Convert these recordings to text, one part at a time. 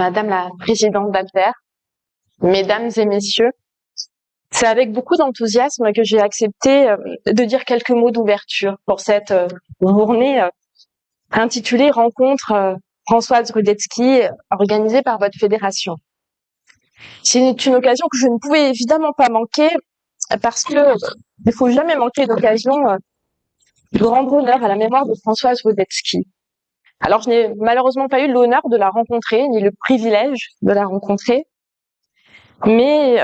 Madame la présidente d'Alter, mesdames et messieurs, c'est avec beaucoup d'enthousiasme que j'ai accepté de dire quelques mots d'ouverture pour cette journée intitulée Rencontre Françoise Rudetsky, organisée par votre fédération. C'est une occasion que je ne pouvais évidemment pas manquer parce que il ne faut jamais manquer d'occasion de rendre honneur à la mémoire de Françoise Rudetsky. Alors, je n'ai malheureusement pas eu l'honneur de la rencontrer, ni le privilège de la rencontrer, mais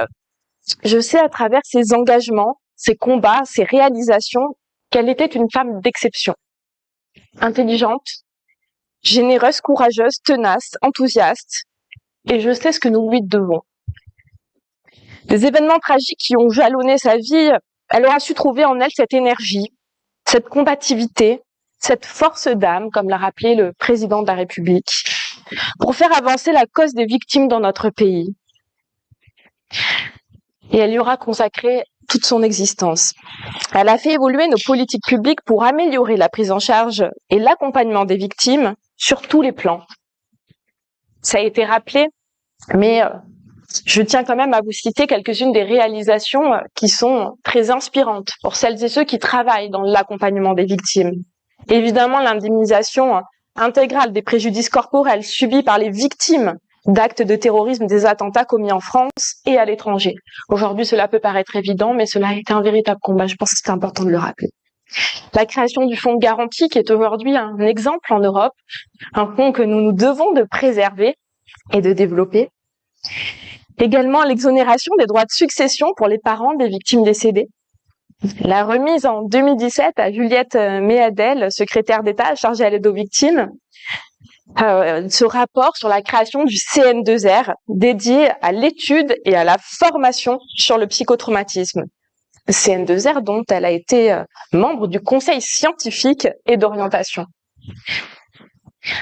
je sais à travers ses engagements, ses combats, ses réalisations, qu'elle était une femme d'exception. Intelligente, généreuse, courageuse, tenace, enthousiaste, et je sais ce que nous lui devons. Des événements tragiques qui ont jalonné sa vie, elle aura su trouver en elle cette énergie, cette combativité, cette force d'âme, comme l'a rappelé le président de la République, pour faire avancer la cause des victimes dans notre pays. Et elle y aura consacré toute son existence. Elle a fait évoluer nos politiques publiques pour améliorer la prise en charge et l'accompagnement des victimes sur tous les plans. Ça a été rappelé, mais je tiens quand même à vous citer quelques-unes des réalisations qui sont très inspirantes pour celles et ceux qui travaillent dans l'accompagnement des victimes. Évidemment, l'indemnisation intégrale des préjudices corporels subis par les victimes d'actes de terrorisme, des attentats commis en France et à l'étranger. Aujourd'hui, cela peut paraître évident, mais cela a été un véritable combat. Je pense que c'est important de le rappeler. La création du fonds de garantie, qui est aujourd'hui un exemple en Europe, un fonds que nous nous devons de préserver et de développer. Également, l'exonération des droits de succession pour les parents des victimes décédées. La remise en 2017 à Juliette Méadel, secrétaire d'État chargée à l'aide aux victimes, ce rapport sur la création du CN2R dédié à l'étude et à la formation sur le psychotraumatisme. CN2R dont elle a été membre du conseil scientifique et d'orientation.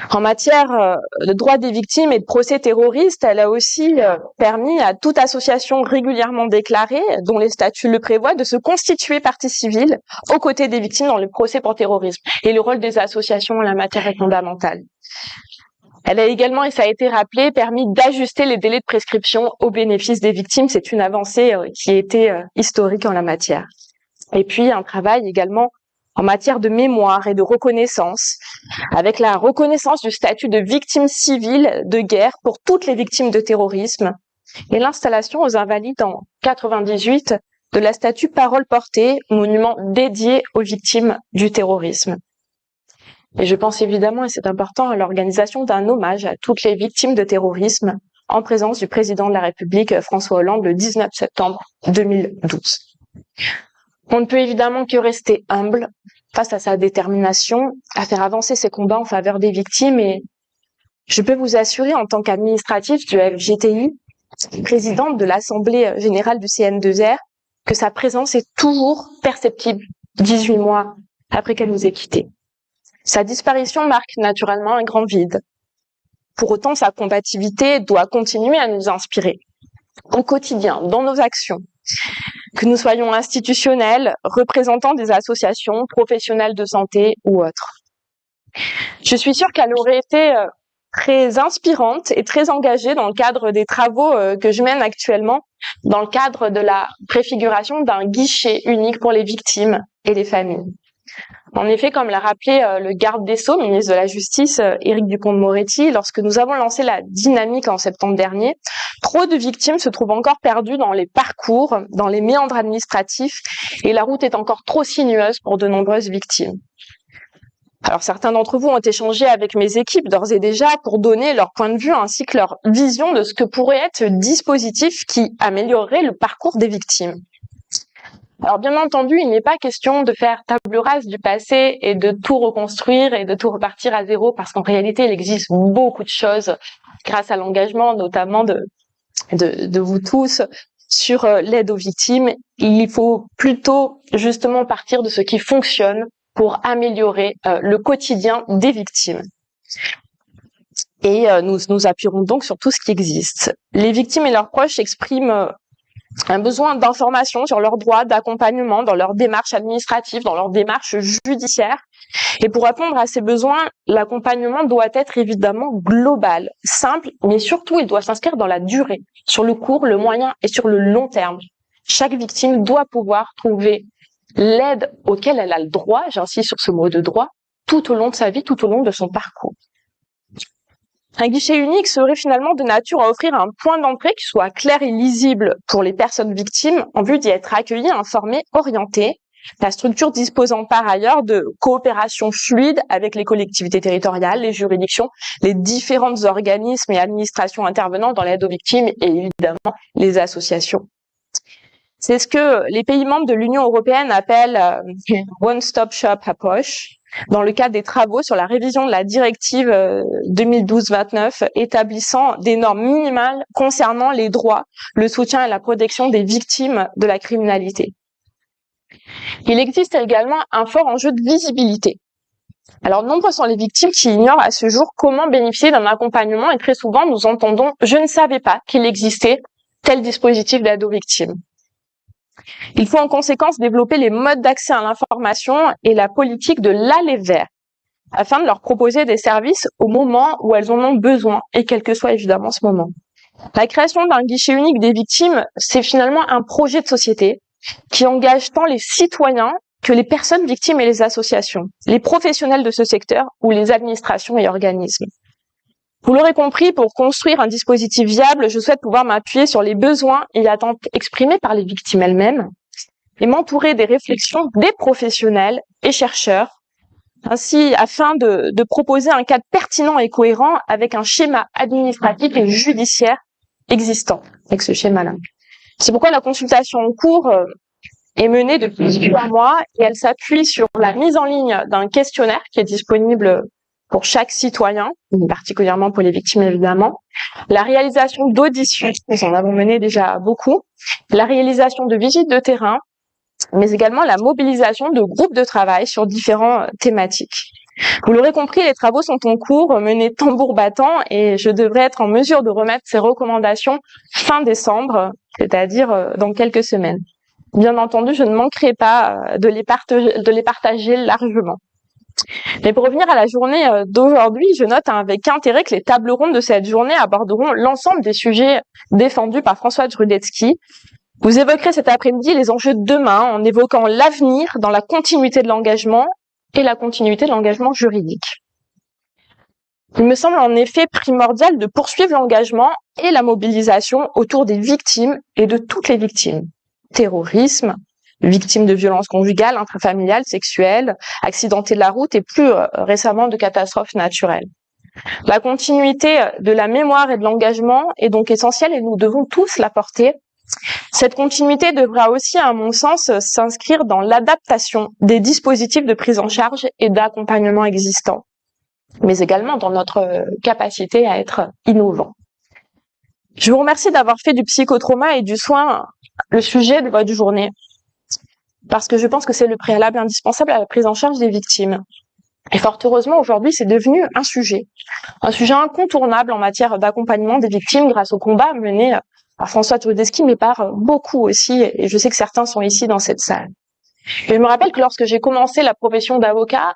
En matière de droits des victimes et de procès terroristes, elle a aussi permis à toute association régulièrement déclarée, dont les statuts le prévoient, de se constituer partie civile aux côtés des victimes dans le procès pour terrorisme. Et le rôle des associations en la matière est fondamental. Elle a également, et ça a été rappelé, permis d'ajuster les délais de prescription au bénéfice des victimes. C'est une avancée qui a été historique en la matière. Et puis un travail également en matière de mémoire et de reconnaissance, avec la reconnaissance du statut de victime civile de guerre pour toutes les victimes de terrorisme et l'installation aux Invalides en 98 de la statue Parole portée, monument dédié aux victimes du terrorisme. Et je pense évidemment, et c'est important, à l'organisation d'un hommage à toutes les victimes de terrorisme en présence du président de la République, François Hollande, le 19 septembre 2012. On ne peut évidemment que rester humble face à sa détermination à faire avancer ses combats en faveur des victimes, et je peux vous assurer en tant qu'administratif du FGTI, présidente de l'Assemblée générale du CN2R, que sa présence est toujours perceptible 18 mois après qu'elle nous ait quittés. Sa disparition marque naturellement un grand vide. Pour autant, sa combativité doit continuer à nous inspirer au quotidien, dans nos actions. Que nous soyons institutionnels, représentants des associations, professionnels de santé ou autres. Je suis sûre qu'elle aurait été très inspirante et très engagée dans le cadre des travaux que je mène actuellement, dans le cadre de la préfiguration d'un guichet unique pour les victimes et les familles. En effet, comme l'a rappelé le garde des Sceaux, ministre de la Justice, Éric Dupond-Moretti, lorsque nous avons lancé la dynamique en septembre dernier, trop de victimes se trouvent encore perdues dans les parcours, dans les méandres administratifs, et la route est encore trop sinueuse pour de nombreuses victimes. Alors certains d'entre vous ont échangé avec mes équipes d'ores et déjà pour donner leur point de vue ainsi que leur vision de ce que pourrait être ce dispositif qui améliorerait le parcours des victimes. Alors bien entendu, il n'est pas question de faire table rase du passé et de tout reconstruire et de tout repartir à zéro, parce qu'en réalité, il existe beaucoup de choses grâce à l'engagement notamment de vous tous sur l'aide aux victimes. Il faut plutôt justement partir de ce qui fonctionne pour améliorer le quotidien des victimes. Et nous nous appuierons donc sur tout ce qui existe. Les victimes et leurs proches expriment un besoin d'information sur leurs droits, d'accompagnement dans leurs démarches administratives, dans leurs démarches judiciaires. Et pour répondre à ces besoins, l'accompagnement doit être évidemment global, simple, mais surtout il doit s'inscrire dans la durée, sur le court, le moyen et sur le long terme. Chaque victime doit pouvoir trouver l'aide auquel elle a le droit, j'insiste sur ce mot de droit, tout au long de sa vie, tout au long de son parcours. Un guichet unique serait finalement de nature à offrir un point d'entrée qui soit clair et lisible pour les personnes victimes en vue d'y être accueillies, informées, orientées. La structure disposant par ailleurs de coopération fluide avec les collectivités territoriales, les juridictions, les différents organismes et administrations intervenant dans l'aide aux victimes et évidemment les associations. C'est ce que les pays membres de l'Union européenne appellent one-stop shop approach, dans le cadre des travaux sur la révision de la directive 2012-29 établissant des normes minimales concernant les droits, le soutien et la protection des victimes de la criminalité. Il existe également un fort enjeu de visibilité. Alors, nombreux sont les victimes qui ignorent à ce jour comment bénéficier d'un accompagnement et très souvent nous entendons « je ne savais pas qu'il existait tel dispositif d'aide aux victimes ». Il faut en conséquence développer les modes d'accès à l'information et la politique de l'aller vers, afin de leur proposer des services au moment où elles en ont besoin, et quel que soit évidemment ce moment. La création d'un guichet unique des victimes, c'est finalement un projet de société qui engage tant les citoyens que les personnes victimes et les associations, les professionnels de ce secteur ou les administrations et organismes. Vous l'aurez compris, pour construire un dispositif viable, je souhaite pouvoir m'appuyer sur les besoins et attentes exprimés par les victimes elles-mêmes et m'entourer des réflexions des professionnels et chercheurs, ainsi afin de proposer un cadre pertinent et cohérent avec un schéma administratif et judiciaire existant avec ce schéma-là. C'est pourquoi la consultation en cours est menée depuis 3 mois et elle s'appuie sur la mise en ligne d'un questionnaire qui est disponible pour chaque citoyen, particulièrement pour les victimes évidemment, la réalisation d'auditions, nous en avons mené déjà beaucoup, la réalisation de visites de terrain, mais également la mobilisation de groupes de travail sur différentes thématiques. Vous l'aurez compris, les travaux sont en cours, menés tambour battant, et je devrais être en mesure de remettre ces recommandations fin décembre, c'est-à-dire dans quelques semaines. Bien entendu, je ne manquerai pas de les partager largement. Mais pour revenir à la journée d'aujourd'hui, je note avec intérêt que les tables rondes de cette journée aborderont l'ensemble des sujets défendus par Françoise Rudetsky. Vous évoquerez cet après-midi les enjeux de demain en évoquant l'avenir dans la continuité de l'engagement et la continuité de l'engagement juridique. Il me semble en effet primordial de poursuivre l'engagement et la mobilisation autour des victimes et de toutes les victimes. Terrorisme, victimes de violences conjugales, intrafamiliales, sexuelles, accidentées de la route et plus récemment de catastrophes naturelles. La continuité de la mémoire et de l'engagement est donc essentielle et nous devons tous la porter. Cette continuité devra aussi, à mon sens, s'inscrire dans l'adaptation des dispositifs de prise en charge et d'accompagnement existants, mais également dans notre capacité à être innovants. Je vous remercie d'avoir fait du psychotrauma et du soin le sujet de votre journée, parce que je pense que c'est le préalable indispensable à la prise en charge des victimes. Et fort heureusement, aujourd'hui, c'est devenu un sujet incontournable en matière d'accompagnement des victimes grâce au combat mené par Françoise Rudetsky, mais par beaucoup aussi, et je sais que certains sont ici dans cette salle. Et je me rappelle que lorsque j'ai commencé la profession d'avocat,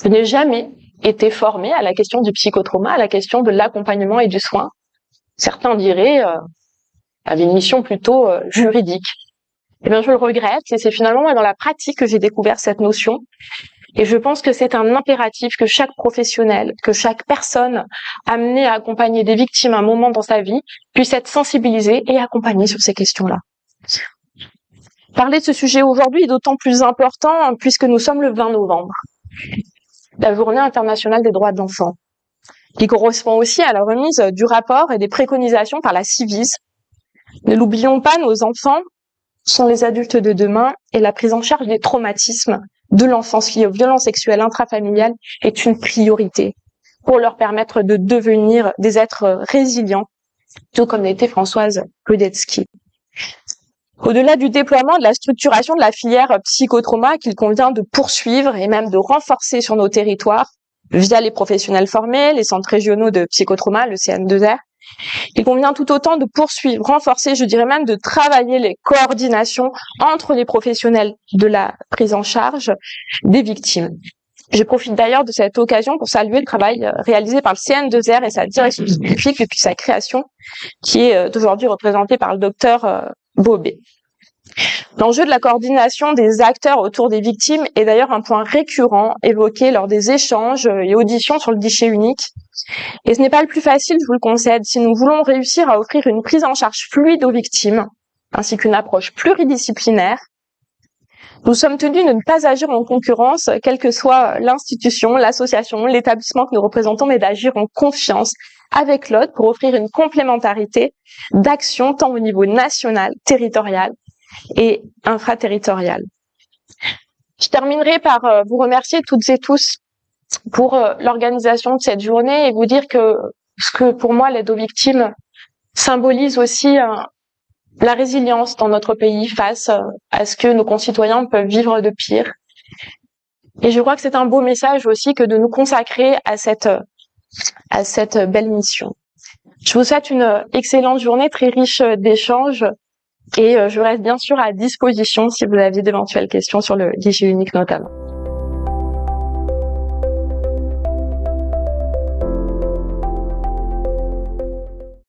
je n'ai jamais été formée à la question du psychotrauma, à la question de l'accompagnement et du soin. Certains diraient avait une mission plutôt juridique. Eh bien, je le regrette, et c'est finalement dans la pratique que j'ai découvert cette notion. Et je pense que c'est un impératif que chaque professionnel, que chaque personne amenée à accompagner des victimes à un moment dans sa vie puisse être sensibilisée et accompagnée sur ces questions-là. Parler de ce sujet aujourd'hui est d'autant plus important puisque nous sommes le 20 novembre, la Journée internationale des droits de l'enfant, qui correspond aussi à la remise du rapport et des préconisations par la Ciivise. Ne l'oublions pas, nos enfants sont les adultes de demain et la prise en charge des traumatismes de l'enfance liée aux violences sexuelles intrafamiliales est une priorité pour leur permettre de devenir des êtres résilients, tout comme l'était Françoise Rudetsky. Au-delà du déploiement de la structuration de la filière psychotrauma qu'il convient de poursuivre et même de renforcer sur nos territoires via les professionnels formés, les centres régionaux de psychotrauma, le CN2R, Il convient tout autant de poursuivre, renforcer, je dirais même de travailler les coordinations entre les professionnels de la prise en charge des victimes. Je profite d'ailleurs de cette occasion pour saluer le travail réalisé par le CN2R et sa direction scientifique depuis sa création, qui est aujourd'hui représentée par le docteur Bobet. L'enjeu de la coordination des acteurs autour des victimes est d'ailleurs un point récurrent évoqué lors des échanges et auditions sur le guichet unique. Et ce n'est pas le plus facile, je vous le concède, si nous voulons réussir à offrir une prise en charge fluide aux victimes, ainsi qu'une approche pluridisciplinaire. Nous sommes tenus de ne pas agir en concurrence, quelle que soit l'institution, l'association, l'établissement que nous représentons, mais d'agir en confiance avec l'autre pour offrir une complémentarité d'action tant au niveau national, territorial et infraterritorial. Je terminerai par vous remercier toutes et tous pour l'organisation de cette journée et vous dire que ce que pour moi l'aide aux victimes symbolise aussi la résilience dans notre pays face à ce que nos concitoyens peuvent vivre de pire. Et je crois que c'est un beau message aussi que de nous consacrer à cette belle mission. Je vous souhaite une excellente journée, très riche d'échanges, et je reste bien sûr à disposition si vous avez d'éventuelles questions sur le guichet unique notamment.